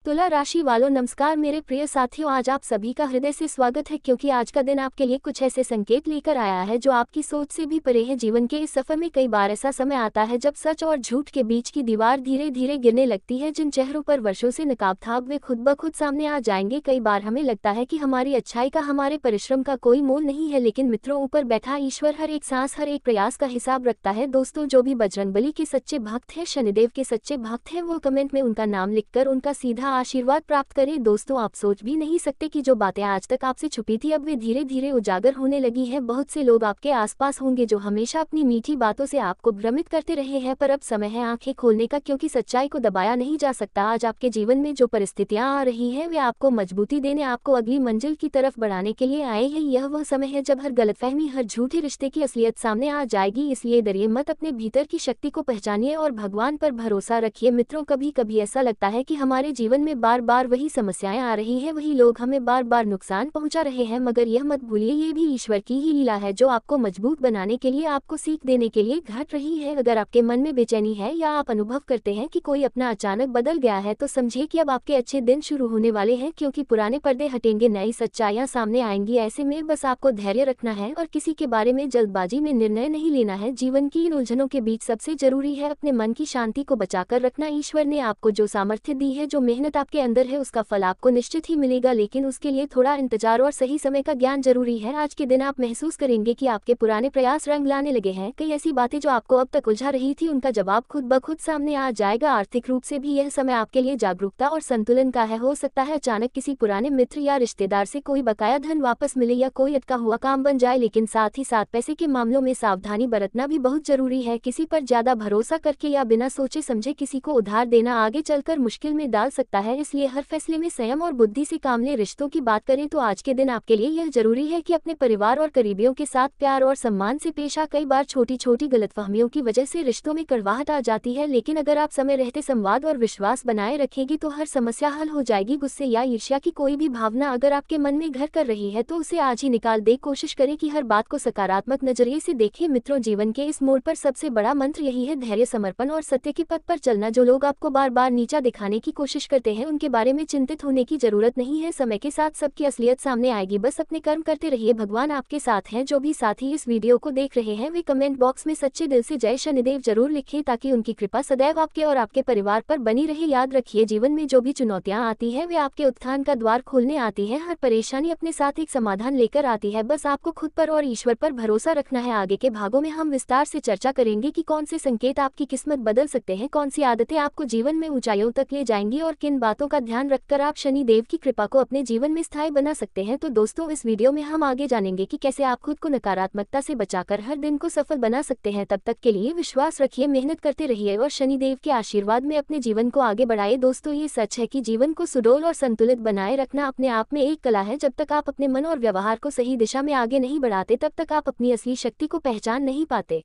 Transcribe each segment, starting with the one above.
तुला राशि वालों नमस्कार मेरे प्रिय साथियों, आज आप सभी का हृदय से स्वागत है क्योंकि आज का दिन आपके लिए कुछ ऐसे संकेत लेकर आया है जो आपकी सोच से भी परे है। जीवन के इस सफर में कई बार ऐसा समय आता है जब सच और झूठ के बीच की दीवार धीरे धीरे गिरने लगती है। जिन चेहरों पर वर्षों से नकाब था वे खुद ब खुद सामने आ जाएंगे। कई बार हमें लगता है कि हमारी अच्छाई का, हमारे परिश्रम का कोई मोल नहीं है, लेकिन मित्रों, ऊपर बैठा ईश्वर हर एक सांस, हर एक प्रयास का हिसाब रखता है। दोस्तों, जो भी बजरंगबली के सच्चे भक्त हैं, शनिदेव के सच्चे भक्त हैं, वो कमेंट में उनका नाम लिखकर उनका सीधा आशीर्वाद प्राप्त करें। दोस्तों, आप सोच भी नहीं सकते कि जो बातें आज तक आपसे छुपी थी अब वे धीरे धीरे उजागर होने लगी हैं। बहुत से लोग आपके आसपास होंगे जो हमेशा अपनी मीठी बातों से आपको भ्रमित करते रहे हैं, पर अब समय है आंखें खोलने का, क्योंकि सच्चाई को दबाया नहीं जा सकता। आज आपके जीवन में जो परिस्थितियां आ रही हैं वे आपको मजबूती देने, आपको अगली मंजिल की तरफ बढ़ाने के लिए आए हैं। यह वह समय है जब हर गलतफहमी, हर झूठे रिश्ते की असलियत सामने आ जाएगी। इसलिए डरिए मत, अपने भीतर की शक्ति को पहचानिए और भगवान पर भरोसा रखिए। मित्रों, कभी कभी ऐसा लगता है कि हमारे जीवन में बार बार वही समस्याएं आ रही हैं, वही लोग हमें बार बार नुकसान पहुंचा रहे हैं, मगर यह मत भूलिए ये भी ईश्वर की ही लीला है जो आपको मजबूत बनाने के लिए, आपको सीख देने के लिए घट रही है। अगर आपके मन में बेचैनी है या आप अनुभव करते हैं कि कोई अपना अचानक बदल गया है तो समझिए कि अब आपके अच्छे दिन शुरू होने वाले हैं, क्योंकि पुराने पर्दे हटेंगे, नई सच्चाइयां सामने आएंगी। ऐसे में बस आपको धैर्य रखना है और किसी के बारे में जल्दबाजी में निर्णय नहीं लेना है। जीवन की इन उलझनों के बीच सबसे जरूरी है अपने मन की शांति को बचाकर रखना। ईश्वर ने आपको जो सामर्थ्य दी है, जो मेहनत आपके अंदर है, उसका फल आपको निश्चित ही मिलेगा, लेकिन उसके लिए थोड़ा इंतजार और सही समय का ज्ञान जरूरी है। आज के दिन आप महसूस करेंगे कि आपके पुराने प्रयास रंग लाने लगे हैं। कई ऐसी बातें जो आपको अब तक उलझा रही थी, उनका जवाब खुद ब खुद सामने आ जाएगा। आर्थिक रूप से भी यह समय आपके लिए जागरूकता और संतुलन का है। हो सकता है अचानक किसी पुराने मित्र या रिश्तेदार से कोई बकाया धन वापस मिले या कोई अटका हुआ काम बन जाए, लेकिन साथ ही साथ पैसे के मामलों में सावधानी बरतना भी बहुत जरूरी है। किसी पर ज्यादा भरोसा करके या बिना सोचे समझे किसी को उधार देना आगे चलकर मुश्किल में डाल सकता है, इसलिए हर फैसले में संयम और बुद्धि से काम लें। रिश्तों की बात करें तो आज के दिन आपके लिए यह जरूरी है कि अपने परिवार और करीबियों के साथ प्यार और सम्मान से पेश आए। कई बार छोटी छोटी गलतफहमियों की वजह से रिश्तों में कड़वाहट आ जाती है, लेकिन अगर आप समय रहते संवाद और विश्वास बनाए रखेंगी तो हर समस्या हल हो जाएगी। गुस्से या ईर्ष्या की कोई भी भावना अगर आपके मन में घर कर रही है तो उसे आज ही निकाल दे। कोशिश करें कि हर बात को सकारात्मक नजरिए से देखें। मित्रों, जीवन के इस मोड़ पर सबसे बड़ा मंत्र यही है, धैर्य, समर्पण और सत्य के पथ पर चलना। जो लोग आपको बार बार नीचा दिखाने की कोशिश करते हैं उनके बारे में चिंतित होने की जरूरत नहीं है। समय के साथ सबकी असलियत सामने आएगी, बस अपने कर्म करते रहिए, भगवान आपके साथ हैं। जो भी साथी इस वीडियो को देख रहे हैं वे कमेंट बॉक्स में सच्चे दिल से जय शनिदेव जरूर लिखें, ताकि उनकी कृपा सदैव आपके और आपके परिवार पर बनी रहे। याद रखिए, जीवन में जो भी चुनौतियां आती हैं वे आपके उत्थान का द्वार खोलने आती हैं। हर परेशानी अपने साथ एक समाधान लेकर आती है, बस आपको खुद पर और ईश्वर पर भरोसा रखना है। आगे के भागों में हम विस्तार से चर्चा करेंगे कि कौन से संकेत आपकी किस्मत बदल सकते हैं, कौन सी आदतें आपको जीवन में ऊंचाइयों तक ले जाएंगी और किन बातों का ध्यान रखकर आप शनि देव की कृपा को अपने जीवन में स्थायी बना सकते हैं। तो दोस्तों, इस वीडियो में हम आगे जानेंगे कि कैसे आप खुद को नकारात्मकता से बचाकर हर दिन को सफल बना सकते हैं। तब तक के लिए विश्वास रखिए, मेहनत करते रहिए और शनिदेव के आशीर्वाद में अपने जीवन को आगे बढ़ाइए। दोस्तों, ये सच है कि जीवन को सुडौल और संतुलित बनाए रखना अपने आप में एक कला है। जब तक आप अपने मन और व्यवहार को सही दिशा में आगे नहीं बढ़ाते तब तक आप अपनी असली शक्ति को पहचान नहीं पाते।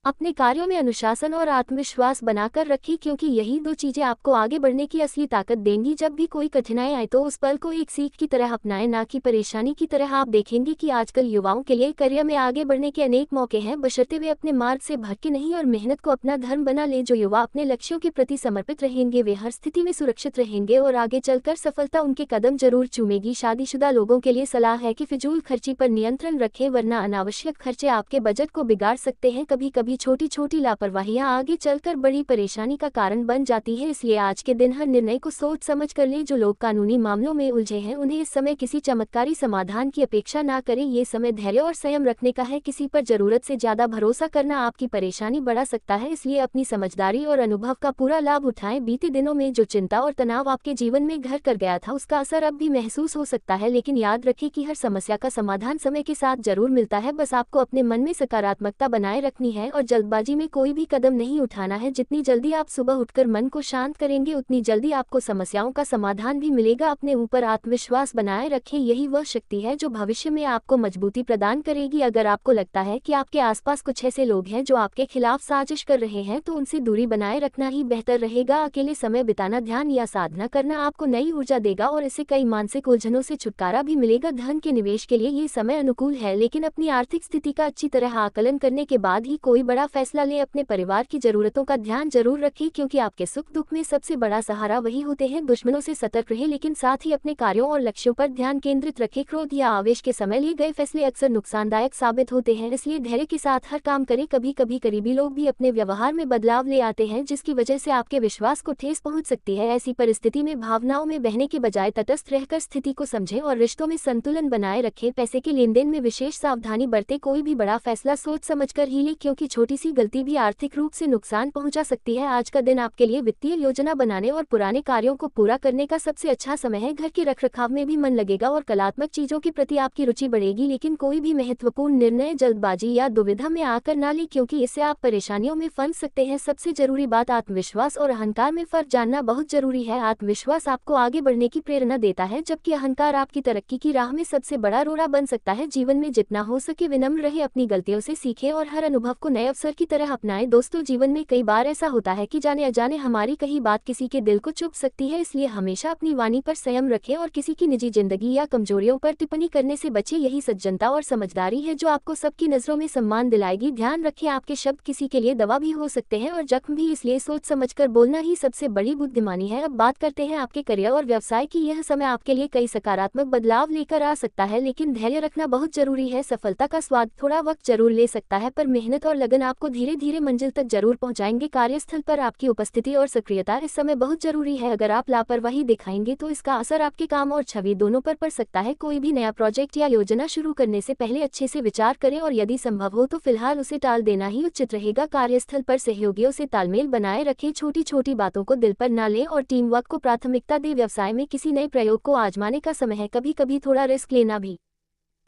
अपने कार्यों में अनुशासन और आत्मविश्वास बनाकर रखिए, क्योंकि यही दो चीजें आपको आगे बढ़ने की असली ताकत देंगी। जब भी कोई कठिनाई आए तो उस पल को एक सीख की तरह अपनाएं, ना कि परेशानी की तरह। आप देखेंगे कि आजकल युवाओं के लिए करियर में आगे बढ़ने के अनेक मौके हैं, बशर्ते वे अपने मार्ग से भटके नहीं और मेहनत को अपना धर्म बना ले। जो युवा अपने लक्ष्यों के प्रति समर्पित रहेंगे वे हर स्थिति में सुरक्षित रहेंगे और आगे चलकर सफलता उनके कदम जरूर चूमेगी। शादीशुदा लोगों के लिए सलाह है कि फिजूल खर्ची पर नियंत्रण रखें, वरना अनावश्यक खर्चे आपके बजट को बिगाड़ सकते हैं। कभी कभी छोटी छोटी लापरवाहियां आगे चलकर बड़ी परेशानी का कारण बन जाती है, इसलिए आज के दिन हर निर्णय को सोच समझ कर लें। जो लोग कानूनी मामलों में उलझे हैं उन्हें इस समय किसी चमत्कारी समाधान की अपेक्षा ना करें। ये समय धैर्य और संयम रखने का है। किसी पर जरूरत से ज्यादा भरोसा करना आपकी परेशानी बढ़ा सकता है, इसलिए अपनी समझदारी और अनुभव का पूरा लाभ उठाएं। बीते दिनों में जो चिंता और तनाव आपके जीवन में घर कर गया था उसका असर अब भी महसूस हो सकता है, लेकिन याद रखें कि हर समस्या का समाधान समय के साथ जरूर मिलता है। बस आपको अपने मन में सकारात्मकता बनाए रखनी है और जल्दबाजी में कोई भी कदम नहीं उठाना है। जितनी जल्दी आप सुबह उठकर मन को शांत करेंगे उतनी जल्दी आपको समस्याओं का समाधान भी मिलेगा। अपने ऊपर आत्मविश्वास बनाए रखें, यही वह शक्ति है जो भविष्य में आपको मजबूती प्रदान करेगी। अगर आपको लगता है कि आपके आसपास कुछ ऐसे लोग हैं जो आपके खिलाफ साजिश कर रहे हैं तो उनसे दूरी बनाए रखना ही बेहतर रहेगा। अकेले समय बिताना, ध्यान या साधना करना आपको नई ऊर्जा देगा और इससे कई मानसिक उलझनों से छुटकारा भी मिलेगा। धन के निवेश के लिए ये समय अनुकूल है, लेकिन अपनी आर्थिक स्थिति का अच्छी तरह आकलन करने के बाद ही कोई बड़ा फैसला लें, अपने परिवार की जरूरतों का ध्यान जरूर रखें, क्योंकि आपके सुख दुख में सबसे बड़ा सहारा वही होते हैं। दुश्मनों से सतर्क रहें, लेकिन साथ ही अपने कार्यों और लक्ष्यों पर ध्यान केंद्रित रखें। क्रोध या आवेश के समय लिए गए फैसले अक्सर नुकसानदायक साबित होते हैं, इसलिए धैर्य के साथ हर काम करें। कभी कभी करीबी लोग भी अपने व्यवहार में बदलाव ले आते हैं, जिसकी वजह से आपके विश्वास को ठेस पहुंच सकती है। ऐसी परिस्थिति में भावनाओं में बहने के बजाय तटस्थ रहकर स्थिति को समझें और रिश्तों में संतुलन बनाए रखें। पैसे के लेनदेन में विशेष सावधानी बरतें, कोई भी बड़ा फैसला सोच समझकर ही लें, क्योंकि छोटी सी गलती भी आर्थिक रूप से नुकसान पहुंचा सकती है। आज का दिन आपके लिए वित्तीय योजना बनाने और पुराने कार्यों को पूरा करने का सबसे अच्छा समय है। घर के रखरखाव में भी मन लगेगा और कलात्मक चीजों के प्रति आपकी रुचि बढ़ेगी, लेकिन कोई भी महत्वपूर्ण निर्णय जल्दबाजी या दुविधा में आकर ना लें, क्योंकि इससे आप परेशानियों में फंस सकते हैं। सबसे जरूरी बात, आत्मविश्वास और अहंकार में फर्क जानना बहुत जरूरी है। आत्मविश्वास आपको आगे बढ़ने की प्रेरणा देता है, जबकि अहंकार आपकी तरक्की की राह में सबसे बड़ा रोड़ा बन सकता है। जीवन में जितना हो सके विनम्र रहे, अपनी गलतियों से सीखें और हर अनुभव को नए अवसर की तरह अपनाएं। दोस्तों, जीवन में कई बार ऐसा होता है कि जाने अनजाने हमारी कही बात किसी के दिल को चुभ सकती है, इसलिए हमेशा अपनी वाणी पर संयम रखें और किसी की निजी जिंदगी या कमजोरियों पर टिप्पणी करने से बचें। यही सज्जनता और समझदारी है जो आपको सबकी नजरों में सम्मान दिलाएगी। ध्यान रखें, आपके शब्द किसी के लिए दवा भी हो सकते हैं और जख्म भी, इसलिए सोच समझकर बोलना ही सबसे बड़ी बुद्धिमानी है। अब बात करते हैं आपके करियर और व्यवसाय की। यह समय आपके लिए कई सकारात्मक बदलाव लेकर आ सकता है, लेकिन धैर्य रखना बहुत जरूरी है। सफलता का स्वाद थोड़ा वक्त जरूर ले सकता है, पर मेहनत और लगन आपको धीरे धीरे मंजिल तक जरूर पहुंचाएंगे। कार्यस्थल पर आपकी उपस्थिति और सक्रियता इस समय बहुत जरूरी है। अगर आप लापरवाही दिखाएंगे तो इसका असर आपके काम और छवि दोनों पर पड़ सकता है। कोई भी नया प्रोजेक्ट या योजना शुरू करने से पहले अच्छे से विचार करें और यदि संभव हो तो फिलहाल उसे टाल देना ही उचित रहेगा। कार्यस्थल पर सहयोगियों से तालमेल बनाए रखें, छोटी छोटी बातों को दिल पर न लें और टीम वर्क को प्राथमिकता दें। व्यवसाय में किसी नए प्रयोग को आजमाने का समय है, कभी कभी थोड़ा रिस्क लेना भी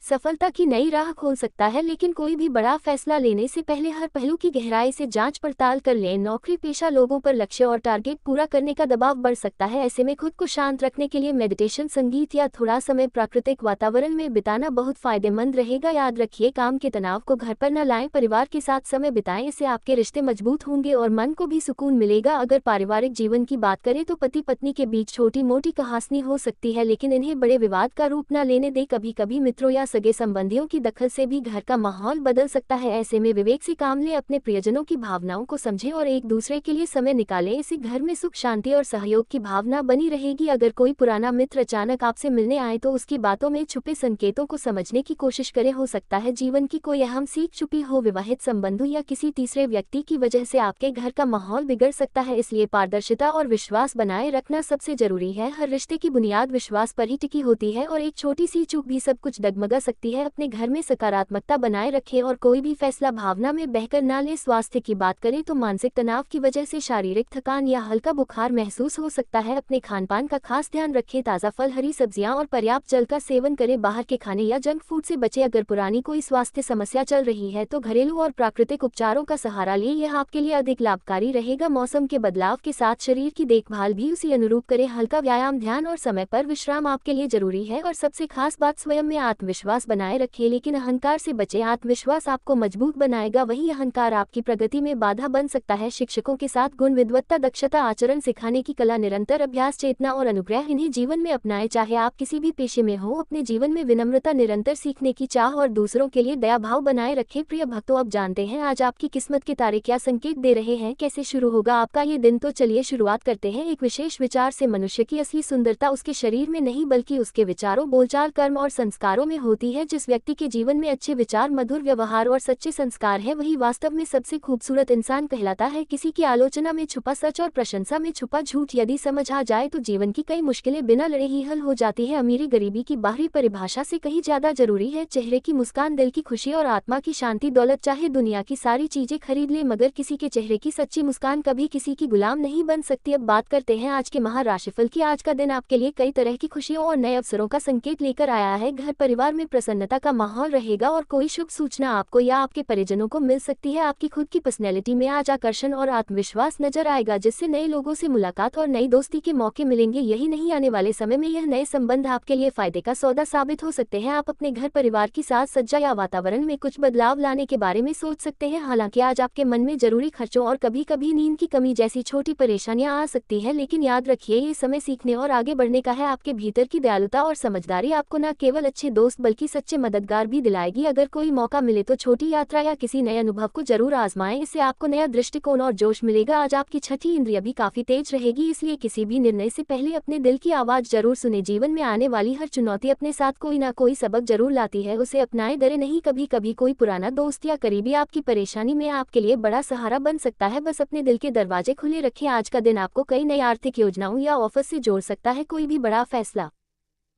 सफलता की नई राह खोल सकता है, लेकिन कोई भी बड़ा फैसला लेने से पहले हर पहलू की गहराई से जांच पड़ताल कर लें। नौकरी पेशा लोगों पर लक्ष्य और टारगेट पूरा करने का दबाव बढ़ सकता है, ऐसे में खुद को शांत रखने के लिए मेडिटेशन, संगीत या थोड़ा समय प्राकृतिक वातावरण में बिताना बहुत फायदेमंद रहेगा। याद रखिए, काम के तनाव को घर पर न लाएं, परिवार के साथ समय बिताएं, इससे आपके रिश्ते मजबूत होंगे और मन को भी सुकून मिलेगा। अगर पारिवारिक जीवन की बात करें तो पति पत्नी के बीच छोटी मोटी कहासुनी हो सकती है, लेकिन इन्हें बड़े विवाद का रूप न लेने दें। कभी कभी मित्रों या सगे संबंधियों की दखल से भी घर का माहौल बदल सकता है, ऐसे में विवेक से काम लें, अपने प्रियजनों की भावनाओं को समझें और एक दूसरे के लिए समय निकालें। इससे घर में सुख, शांति और सहयोग की भावना बनी रहेगी। अगर कोई पुराना मित्र अचानक आपसे मिलने आए तो उसकी बातों में छुपे संकेतों को समझने की कोशिश करें, हो सकता है जीवन की कोई अहम सीख छुपी हो। विवाहित संबंधों या किसी तीसरे व्यक्ति की वजह से आपके घर का माहौल बिगड़ सकता है, इसलिए पारदर्शिता और विश्वास बनाए रखना सबसे जरूरी है। हर रिश्ते की बुनियाद विश्वास पर ही टिकी होती है और एक छोटी सी चूक भी सब कुछ डगमगा सकती है। अपने घर में सकारात्मकता बनाए रखें और कोई भी फैसला भावना में बहकर ना लें। स्वास्थ्य की बात करें तो मानसिक तनाव की वजह से शारीरिक थकान या हल्का बुखार महसूस हो सकता है। अपने खानपान का खास ध्यान रखें, ताज़ा फल, हरी सब्जियां और पर्याप्त जल का सेवन करें। बाहर के खाने या जंक फूड से बचें। अगर पुरानी कोई स्वास्थ्य समस्या चल रही है तो घरेलू और प्राकृतिक उपचारों का सहारा लें, यह आपके लिए अधिक लाभकारी रहेगा। मौसम के बदलाव के साथ शरीर की देखभाल भी उसी अनुरूप करें। हल्का व्यायाम, ध्यान और समय पर विश्राम आपके लिए जरूरी है। और सबसे खास बात, स्वयं में आत्मविश्वास बनाए रखें, लेकिन अहंकार से बचें। आत्मविश्वास आपको मजबूत बनाएगा, वही अहंकार आपकी प्रगति में बाधा बन सकता है। शिक्षकों के साथ गुण, विद्वत्ता, दक्षता, आचरण सिखाने की कला, निरंतर अभ्यास, चेतना और अनुग्रह, इन्हें जीवन में अपनाएं। चाहे आप किसी भी पेशे में हो, अपने जीवन में विनम्रता, निरंतर सीखने की चाह और दूसरों के लिए दया भाव बनाए रखें। प्रिय भक्तों, अब जानते हैं आज आपकी किस्मत के तारे क्या संकेत दे रहे हैं, कैसे शुरू होगा आपका ये दिन। तो चलिए शुरुआत करते हैं एक विशेष विचार से। मनुष्य की असली सुंदरता उसके शरीर में नहीं बल्कि उसके विचारों, बोलचाल, कर्म और संस्कारों में होती है। जिस व्यक्ति के जीवन में अच्छे विचार, मधुर व्यवहार और सच्चे संस्कार है, वही वास्तव में सबसे खूबसूरत इंसान कहलाता है। किसी की आलोचना में छुपा सच और प्रशंसा में छुपा झूठ यदि समझ आ जाए तो जीवन की कई मुश्किलें बिना लड़े ही हल हो जाती है। अमीरी गरीबी की बाहरी परिभाषा से कहीं ज्यादा जरूरी है चेहरे की मुस्कान, दिल की खुशी और आत्मा की शांति। दौलत चाहे दुनिया की सारी चीजें खरीद ले, मगर किसी के चेहरे की सच्ची मुस्कान कभी किसी की गुलाम नहीं बन सकती। अब बात करते हैं आज के महाराशिफल की। आज का दिन आपके लिए कई तरह की खुशियों और नए अवसरों का संकेत लेकर आया है। घर परिवार में प्रसन्नता का माहौल रहेगा और कोई शुभ सूचना आपको या आपके परिजनों को मिल सकती है। आपकी खुद की पर्सनैलिटी में आज आकर्षण और आत्मविश्वास नजर आएगा, जिससे नए लोगों से मुलाकात और नई दोस्ती के मौके मिलेंगे। यही नहीं, आने वाले समय में यह नए संबंध आपके लिए फायदे का सौदा साबित हो सकते हैं। आप अपने घर परिवार की साज सज्जा या वातावरण में कुछ बदलाव लाने के बारे में सोच सकते हैं। हालांकि आज आपके मन में जरूरी खर्चों और कभी कभी नींद की कमी जैसी छोटी परेशानियां आ सकती है, लेकिन याद रखिए ये समय सीखने और आगे बढ़ने का है। आपके भीतर की दयालुता और समझदारी आपको न केवल अच्छे दोस्त बल्कि बल्कि सच्चे मददगार भी दिलाएगी। अगर कोई मौका मिले तो छोटी यात्रा या किसी नए अनुभव को जरूर आजमाएं, इससे आपको नया दृष्टिकोण और जोश मिलेगा। आज आपकी छठी इंद्रिय भी काफी तेज रहेगी, इसलिए किसी भी निर्णय से पहले अपने दिल की आवाज जरूर सुने। जीवन में आने वाली हर चुनौती अपने साथ कोई ना कोई सबक जरूर लाती है, उसे अपनाएं, डरे नहीं। कभी कभी कोई पुराना दोस्त या करीबी आपकी परेशानी में आपके लिए बड़ा सहारा बन सकता है, बस अपने दिल के दरवाजे खुले रखें। आज का दिन आपको कई नई आर्थिक योजनाओं या ऑफर से जोड़ सकता है। कोई भी बड़ा फैसला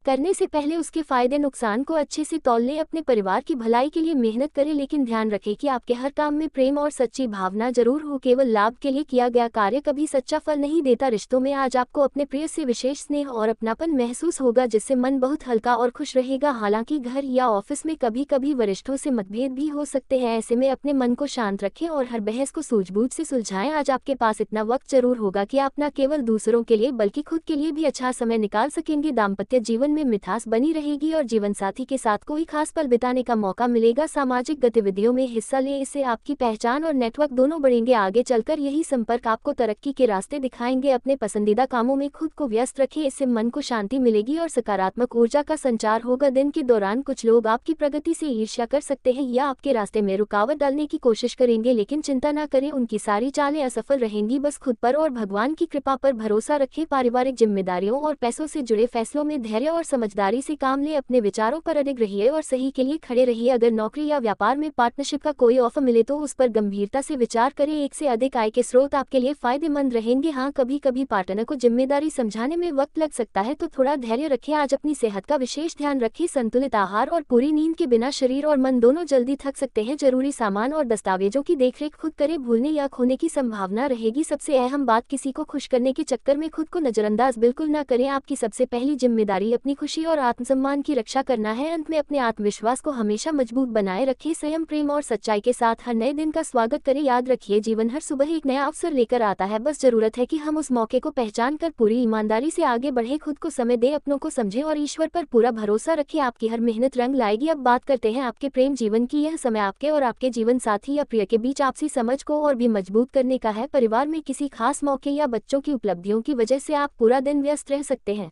करने से पहले उसके फायदे नुकसान को अच्छे से तौल लें। अपने परिवार की भलाई के लिए मेहनत करें, लेकिन ध्यान रखें कि आपके हर काम में प्रेम और सच्ची भावना जरूर हो। केवल लाभ के लिए किया गया कार्य कभी सच्चा फल नहीं देता। रिश्तों में आज आपको अपने प्रिय से विशेष स्नेह और अपनापन महसूस होगा, जिससे मन बहुत हल्का और खुश रहेगा। हालांकि घर या ऑफिस में कभी कभी वरिष्ठों से मतभेद भी हो सकते हैं, ऐसे में अपने मन को शांत रखें और हर बहस को सूझबूझ से सुलझाएं। आज आपके पास इतना वक्त जरूर होगा कि आप न केवल दूसरों के लिए बल्कि खुद के लिए भी अच्छा समय निकाल सकेंगे। दाम्पत्य जीवन में मिठास बनी रहेगी और जीवनसाथी के साथ कोई खास पल बिताने का मौका मिलेगा। सामाजिक गतिविधियों में हिस्सा लें, इससे आपकी पहचान और नेटवर्क दोनों बढ़ेंगे। आगे चलकर यही संपर्क आपको तरक्की के रास्ते दिखाएंगे। अपने पसंदीदा कामों में खुद को व्यस्त रखें, इससे मन को शांति मिलेगी और सकारात्मक ऊर्जा का संचार होगा। दिन के दौरान कुछ लोग आपकी प्रगति से ईर्ष्या कर सकते हैं या आपके रास्ते में रुकावट डालने की कोशिश करेंगे, लेकिन चिंता न करें, उनकी सारी चालें असफल रहेंगी। बस खुद पर और भगवान की कृपा पर भरोसा रखें। पारिवारिक जिम्मेदारियों और पैसों से जुड़े फैसलों में धैर्य और समझदारी से काम लें। अपने विचारों पर अडिग रहिए और सही के लिए खड़े रहिए। अगर नौकरी या व्यापार में पार्टनरशिप का कोई ऑफर मिले तो उस पर गंभीरता से विचार करें। एक से अधिक आय के स्रोत आपके लिए फायदेमंद रहेंगे। हाँ, कभी कभी पार्टनर को जिम्मेदारी समझाने में वक्त लग सकता है, तो थोड़ा धैर्य रखें। आज अपनी सेहत का विशेष ध्यान रखें। संतुलित आहार और पूरी नींद के बिना शरीर और मन दोनों जल्दी थक सकते हैं। जरूरी सामान और दस्तावेजों की देखरेख खुद करें, भूलने या खोने की संभावना रहेगी। सबसे अहम बात, किसी को खुश करने के चक्कर में खुद को नजरअंदाज बिल्कुल न करें। आपकी सबसे पहली जिम्मेदारी अपनी खुशी और आत्मसम्मान की रक्षा करना है। अंत में अपने आत्मविश्वास को हमेशा मजबूत बनाए रखें। संयम, प्रेम और सच्चाई के साथ हर नए दिन का स्वागत करें। याद रखिए, जीवन हर सुबह एक नया अवसर लेकर आता है, बस जरूरत है कि हम उस मौके को पहचान कर पूरी ईमानदारी से आगे बढ़े। खुद को समय दें, अपनों को समझें और ईश्वर पर पूरा भरोसा रखें। आपकी हर मेहनत रंग लाएगी। अब बात करते हैं आपके प्रेम जीवन की। यह समय आपके और आपके जीवन साथी या प्रिय के बीच आपसी समझ को और भी मजबूत करने का है। परिवार में किसी खास मौके या बच्चों की उपलब्धियों की वजह से आप पूरा दिन व्यस्त रह सकते हैं,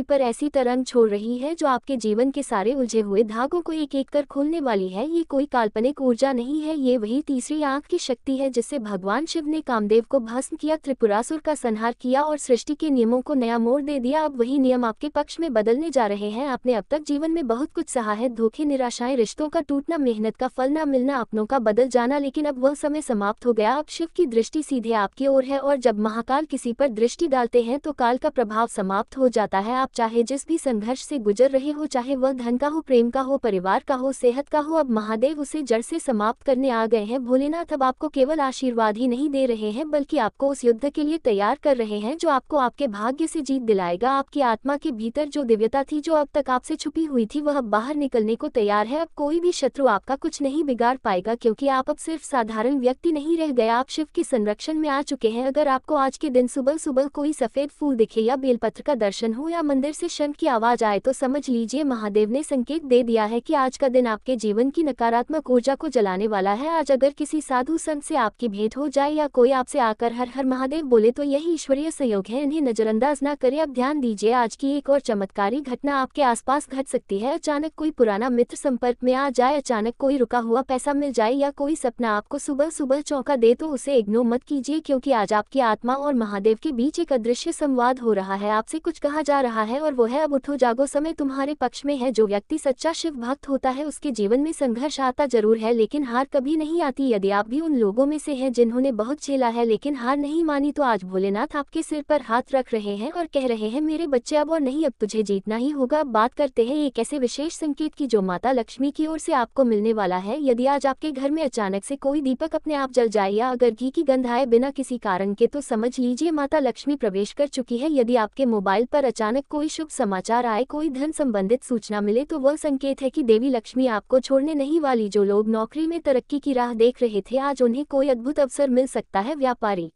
पर ऐसी तरंग छोड़ रही है जो आपके जीवन के सारे उलझे हुए धागों को एक एक कर खोलने वाली है। ये कोई काल्पनिक ऊर्जा नहीं है, ये वही तीसरी आंख की शक्ति है जिससे भगवान शिव ने कामदेव को भस्म किया, त्रिपुरासुर का संहार किया और सृष्टि के नियमों को नया मोड़ दे दिया। अब वही नियम आपके पक्ष में बदलने जा रहे हैं। आपने अब तक जीवन में बहुत कुछ सहा है, धोखे, निराशाएं, रिश्तों का टूटना, मेहनत का फल न मिलना, अपनों का बदल जाना, लेकिन अब वह समय समाप्त हो गया। अब शिव की दृष्टि सीधे आपकी ओर है और जब महाकाल किसी पर दृष्टि डालते हैं तो काल का प्रभाव समाप्त हो जाता है। आप चाहे जिस भी संघर्ष से गुजर रहे हो, चाहे वह धन का हो, प्रेम का हो, परिवार का हो, सेहत का हो, अब महादेव उसे जड़ से समाप्त करने आ गए हैं। भोलेनाथ अब आपको केवल आशीर्वाद ही नहीं दे रहे हैं, बल्कि आपको उस युद्ध के लिए तैयार कर रहे हैं जो आपको आपके भाग्य से जीत दिलाएगा। आपकी आत्मा के भीतर जो दिव्यता थी, जो अब तक आपसे छुपी हुई थी, वह अब बाहर निकलने को तैयार है। अब कोई भी शत्रु आपका कुछ नहीं बिगाड़ पाएगा, क्योंकि आप अब सिर्फ साधारण व्यक्ति नहीं रह गए, आप शिव के संरक्षण में आ चुके हैं। अगर आपको आज के दिन सुबह सुबह कोई सफेद फूल दिखे या बेलपत्र का दर्शन हो या मंदिर से शंख की आवाज आए तो समझ लीजिए महादेव ने संकेत दे दिया है कि आज का दिन आपके जीवन की नकारात्मक ऊर्जा को जलाने वाला है। आज अगर किसी साधु संत से आपकी भेंट हो जाए या कोई आपसे आकर हर हर महादेव बोले तो यही ईश्वरीय संयोग है, इन्हें नजरअंदाज न करें। अब ध्यान दीजिए, आज की एक और चमत्कारी घटना आपके आसपास घट सकती है। अचानक कोई पुराना मित्र संपर्क में आ जाए, अचानक कोई रुका हुआ पैसा मिल जाए या कोई सपना आपको सुबह सुबह चौंका दे, तो उसे इग्नोर मत कीजिए, क्योंकि आज आपकी आत्मा और महादेव के बीच एक अदृश्य संवाद हो रहा है। आपसे कुछ कहा जा रहा है और वो है, अब उठो जागो, समय तुम्हारे पक्ष में है। जो व्यक्ति सच्चा शिव भक्त होता है उसके जीवन में संघर्ष आता जरूर है, लेकिन हार कभी नहीं आती। यदि आप भी उन लोगों में से हैं जिन्होंने बहुत झेला है लेकिन हार नहीं मानी, तो आज भोलेनाथ आपके सिर पर हाथ रख रहे हैं और कह रहे हैं, मेरे बच्चे अब और नहीं, अब तुझे जीतना ही होगा। अब बात करते हैं एक ऐसे विशेष संकेत की जो माता लक्ष्मी की ओर से आपको मिलने वाला है। यदि आज आपके घर में अचानक से कोई दीपक अपने आप जल जाए या अगर घी की गंध आए बिना किसी कारण के, तो समझ लीजिए माता लक्ष्मी प्रवेश कर चुकी है। यदि आपके मोबाइल पर अचानक कोई शुभ समाचार आए, कोई धन संबंधित सूचना मिले, तो वह संकेत है कि देवी लक्ष्मी आपको छोड़ने नहीं वाली। जो लोग नौकरी में तरक्की की राह देख रहे थे, आज उन्हें कोई अद्भुत अवसर मिल सकता है। व्यापारी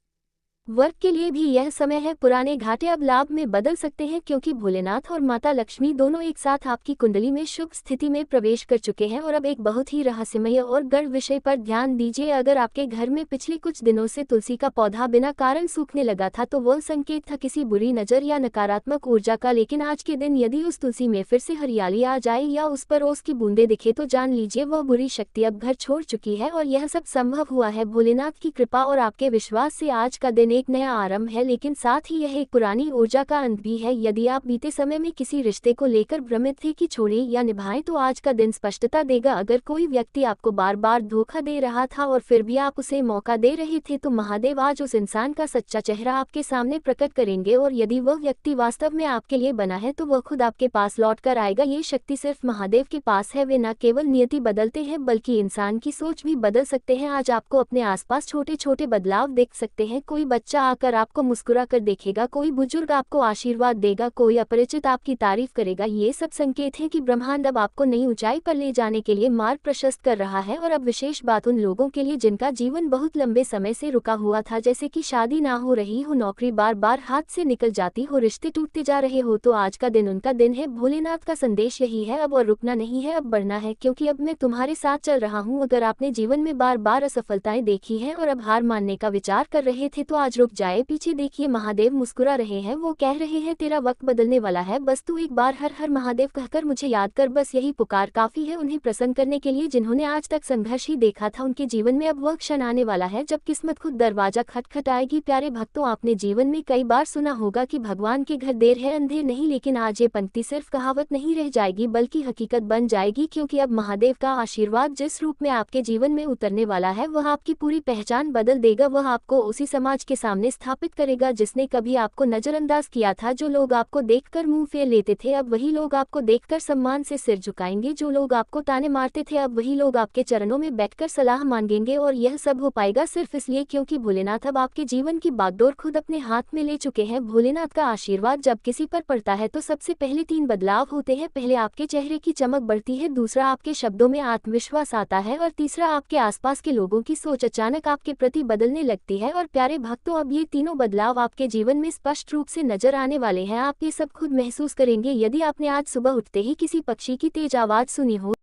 वर्क के लिए भी यह समय है, पुराने घाटे अब लाभ में बदल सकते हैं क्योंकि भोलेनाथ और माता लक्ष्मी दोनों एक साथ आपकी कुंडली में शुभ स्थिति में प्रवेश कर चुके हैं। और अब एक बहुत ही रहस्यमय और गढ़ विषय पर ध्यान दीजिए। अगर आपके घर में पिछले कुछ दिनों से तुलसी का पौधा बिना कारण सूखने लगा था तो वह संकेत था किसी बुरी नज़र या नकारात्मक ऊर्जा का। लेकिन आज के दिन यदि उस तुलसी में फिर से हरियाली आ जाए या उस पर ओस की बूंदे दिखे तो जान लीजिए वह बुरी शक्ति अब घर छोड़ चुकी है। और यह सब संभव हुआ है भोलेनाथ की कृपा और आपके विश्वास से। आज का दिन एक नया आरंभ है, लेकिन साथ ही यह एक पुरानी ऊर्जा का अंत भी है। यदि आप बीते समय में किसी रिश्ते को लेकर भ्रमित थे कि छोड़ें या निभाएं तो आज का दिन स्पष्टता देगा। अगर कोई व्यक्ति आपको बार बार धोखा दे रहा था और फिर भी आप उसे मौका दे रहे थे तो महादेव आज उस इंसान का सच्चा चेहरा आपके सामने प्रकट करेंगे। और यदि वह व्यक्ति वास्तव में आपके लिए बना है तो वह खुद आपके पास लौट कर आएगा। ये शक्ति सिर्फ महादेव के पास है। वे न केवल नियति बदलते हैं बल्कि इंसान की सोच भी बदल सकते हैं। आज आपको अपने आसपास छोटे छोटे बदलाव देख सकते हैं। कोई बच्चा आकर आपको मुस्कुरा कर देखेगा, कोई बुजुर्ग आपको आशीर्वाद देगा, कोई अपरिचित आपकी तारीफ करेगा। ये सब संकेत हैं कि ब्रह्मांड अब आपको नई ऊंचाई पर ले जाने के लिए मार्ग प्रशस्त कर रहा है। और अब विशेष बात उन लोगों के लिए जिनका जीवन बहुत लंबे समय से रुका हुआ था, जैसे कि शादी ना हो रही हो, नौकरी बार बार हाथ से निकल जाती हो, रिश्ते टूटते जा रहे हो, तो आज का दिन उनका दिन है। भोलेनाथ का संदेश यही है, अब और रुकना नहीं है, अब बढ़ना है, क्योंकि अब मैं तुम्हारे साथ चल रहा हूँ। अगर आपने जीवन में बार बार असफलताएं देखी हैं और अब हार मानने का विचार कर रहे थे तो आज रुक जाए, पीछे देखिए, महादेव मुस्कुरा रहे हैं। वो कह रहे हैं तेरा वक्त बदलने वाला है, बस तू एक बार हर हर महादेव कहकर मुझे याद कर। बस यही पुकार काफी है उन्हें प्रसन्न करने के लिए जिन्होंने आज तक संघर्ष ही देखा था। उनके जीवन में अब वह क्षण आने वाला है जब किस्मत खुद दरवाजा खटखटाएगी। प्यारे भक्तों, आपने जीवन में कई बार सुना होगा कि भगवान के घर देर है अंधेर नहीं, लेकिन आज ये पंक्ति सिर्फ कहावत नहीं रह जाएगी बल्कि हकीकत बन जाएगी। क्योंकि अब महादेव का आशीर्वाद जिस रूप में आपके जीवन में उतरने वाला है वह आपकी पूरी पहचान बदल देगा। वह आपको उसी समाज के सामने स्थापित करेगा जिसने कभी आपको नजरअंदाज किया था। जो लोग आपको देखकर मुंह फेर लेते थे अब वही लोग आपको देखकर सम्मान से सिर झुकाएंगे। जो लोग आपको ताने मारते थे अब वही लोग आपके चरणों में बैठकर सलाह मांगेंगे। और यह सब हो पाएगा सिर्फ इसलिए क्योंकि भोलेनाथ अब आपके जीवन की बागडोर खुद अपने हाथ में ले चुके हैं। भोलेनाथ का आशीर्वाद जब किसी पर पड़ता है तो सबसे पहले 3 बदलाव होते हैं। पहले आपके चेहरे की चमक बढ़ती है, दूसरा आपके शब्दों में आत्मविश्वास आता है और तीसरा आपके आसपास के लोगों की सोच अचानक आपके प्रति बदलने लगती है। और प्यारे भक्तों, अब ये तीनों बदलाव आपके जीवन में स्पष्ट रूप से नजर आने वाले हैं। आप ये सब खुद महसूस करेंगे यदि आपने आज सुबह उठते ही किसी पक्षी की तेज आवाज सुनी हो।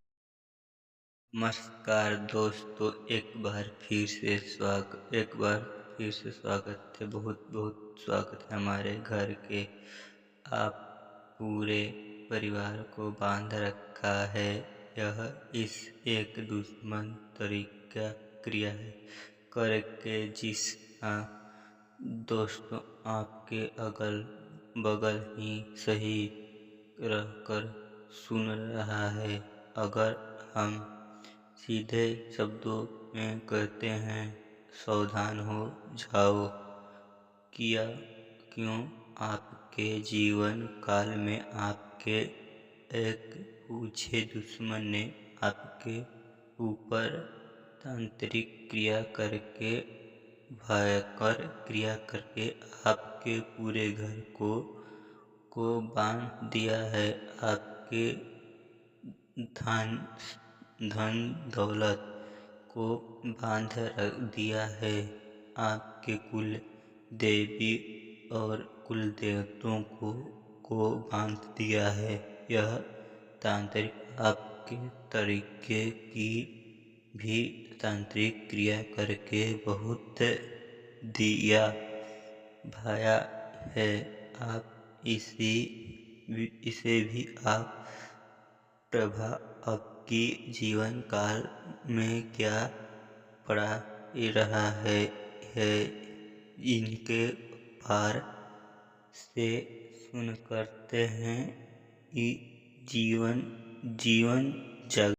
नमस्कार दोस्तों, एक बार फिर से स्वागत है। बहुत बहुत स्वागत है हमारे घर के। आप पूरे परिवार को बांध रखा है। यह इस एक दुश्मन तरीका क्रिया है करके जिस हाँ दोस्तों आपके अगल बगल ही सही रहकर सुन रहा है। अगर हम सीधे शब्दों में कहते हैं, सावधान हो जाओ। किया क्यों आपके जीवन काल में आपके एक पूछे दुश्मन ने आपके ऊपर तांत्रिक क्रिया करके भयंकर क्रिया करके आपके पूरे घर को बांध दिया है। आपके धन धन दौलत को बांध रख दिया है। आपके कुल देवी और कुल देवताओं को बांध दिया है। यह तांत्रिक आपके तरीके की भी तांत्रिक क्रिया करके बहुत दिया भाया है। आप इसे भी आप प्रभा आपकी जीवन काल में क्या पड़ा रहा है इनके पार से सुन करते हैं। जीवन जीवन जग